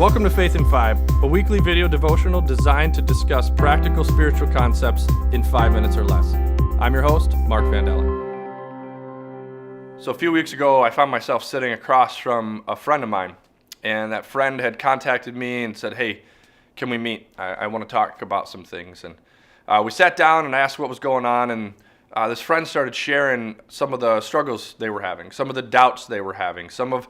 Welcome to Faith in 5, a weekly video devotional designed to discuss practical spiritual concepts in 5 minutes or less. I'm your host, Mark Vandella. So a few weeks ago, I found myself sitting across from a friend of mine, and that friend had contacted me and said, hey, can we meet? I want to talk about some things. And we sat down and asked what was going on, and this friend started sharing some of the struggles they were having, some of the doubts they were having, some of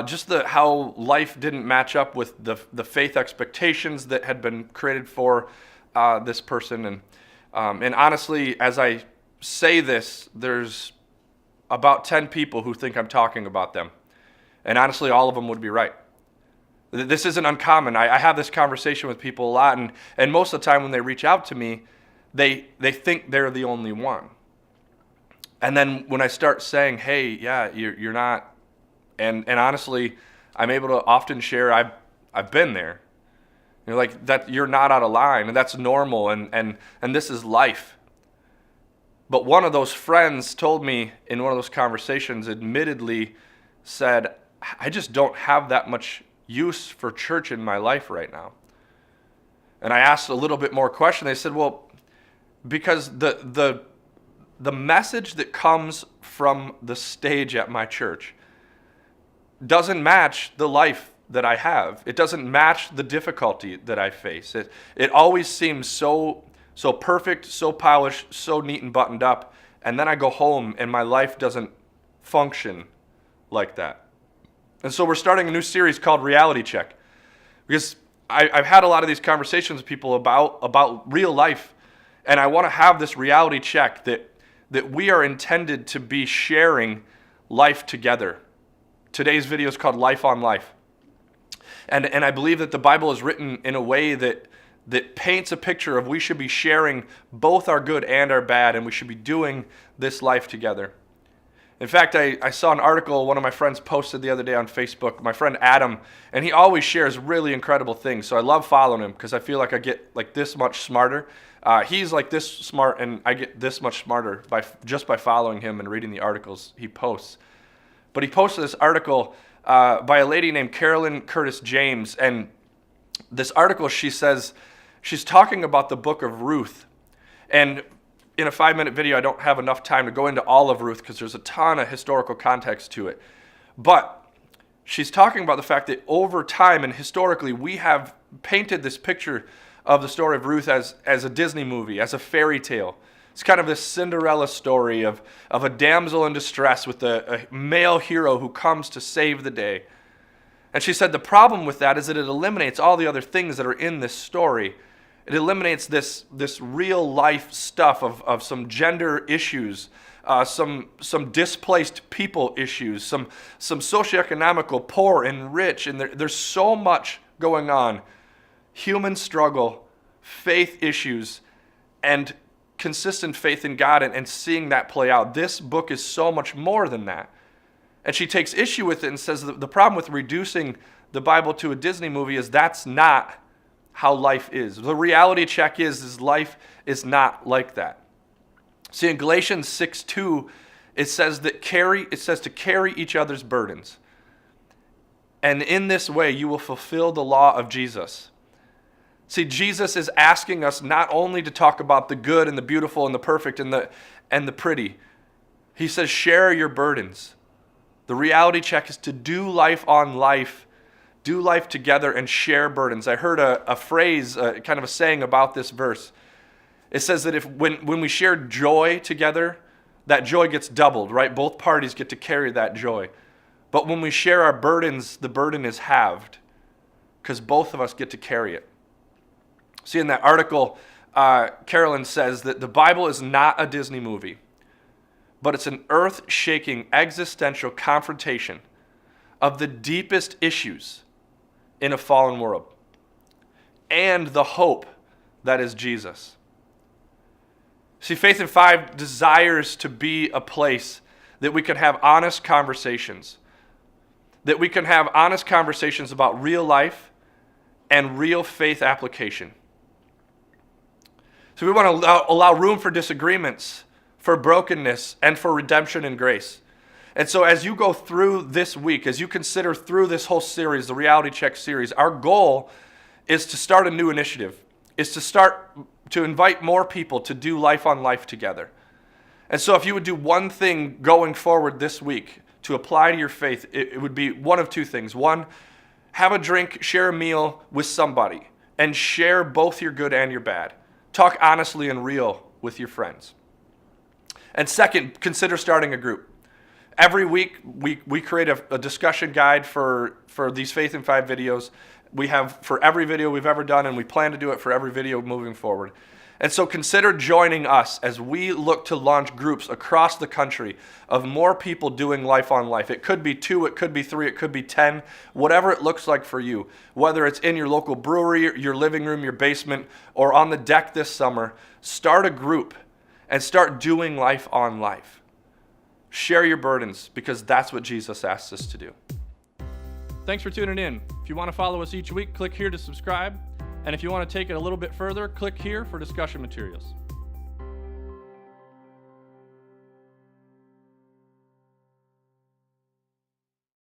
just how life didn't match up with the faith expectations that had been created for this person. And honestly, as I say this, there's about 10 people who think I'm talking about them. And honestly, all of them would be right. This isn't uncommon. I have this conversation with people a lot, and most of the time when they reach out to me, they think they're the only one. And then when I start saying, hey, yeah, you're not, and honestly, I'm able to often share I've been there. You know, like that you're not out of line, and that's normal, and this is life. But one of those friends told me in one of those conversations, admittedly said, I just don't have that much use for church in my life right now. And I asked a little bit more question. They said, well, because the message that comes from the stage at my church doesn't match the life that I have. It doesn't match the difficulty that I face. It always seems so perfect, so polished, so neat and buttoned up, and then I go home and my life doesn't function like that. And so we're starting a new series called Reality Check, because I've had a lot of these conversations with people about real life, and I want to have this reality check that we are intended to be sharing life together. Today's video is called Life on Life. And I believe that the Bible is written in a way that paints a picture of we should be sharing both our good and our bad, and we should be doing this life together. In fact, I saw an article one of my friends posted the other day on Facebook, my friend Adam, and he always shares really incredible things. So I love following him because I feel like I get like this much smarter. He's like this smart, and I get this much smarter just by following him and reading the articles he posts. But he posted this article by a lady named Carolyn Curtis James, and this article, she says, she's talking about the book of Ruth. And in a 5-minute video, I don't have enough time to go into all of Ruth because there's a ton of historical context to it. But she's talking about the fact that over time and historically, we have painted this picture of the story of Ruth as a Disney movie, as a fairy tale. It's kind of this Cinderella story of a damsel in distress with a male hero who comes to save the day. And she said the problem with that is that it eliminates all the other things that are in this story. It eliminates this real life stuff of some gender issues, some displaced people issues, some socioeconomical poor and rich, and there's so much going on. Human struggle, faith issues, and consistent faith in God and seeing that play out. This book is so much more than that. And she takes issue with it and says that the problem with reducing the Bible to a Disney movie is that's not how life is. The reality check is life is not like that. See, in Galatians 6:2, it says to carry each other's burdens. And in this way, you will fulfill the law of Jesus. See, Jesus is asking us not only to talk about the good and the beautiful and the perfect and the pretty. He says, share your burdens. The reality check is to do life on life, do life together and share burdens. I heard a phrase, kind of a saying about this verse. It says that when we share joy together, that joy gets doubled, right? Both parties get to carry that joy. But when we share our burdens, the burden is halved because both of us get to carry it. See, in that article, Carolyn says that the Bible is not a Disney movie, but it's an earth-shaking existential confrontation of the deepest issues in a fallen world and the hope that is Jesus. See, Faith in 5 desires to be a place that we can have honest conversations, that we can have honest conversations about real life and real faith application. So we want to allow room for disagreements, for brokenness, and for redemption and grace. And so as you go through this week, as you consider through this whole series, the Reality Check series, our goal is to start a new initiative, is to start to invite more people to do life on life together. And so if you would do one thing going forward this week to apply to your faith, it would be one of two things. One, have a drink, share a meal with somebody, and share both your good and your bad. Talk honestly and real with your friends. And second, consider starting a group. Every week, we create a discussion guide for these Faith in 5 videos. We have for every video we've ever done, and we plan to do it for every video moving forward. And so consider joining us as we look to launch groups across the country of more people doing life on life. It could be 2, it could be 3, it could be 10, whatever it looks like for you. Whether it's in your local brewery, your living room, your basement, or on the deck this summer, start a group and start doing life on life. Share your burdens, because that's what Jesus asks us to do. Thanks for tuning in. If you want to follow us each week, click here to subscribe. And if you want to take it a little bit further, click here for discussion materials.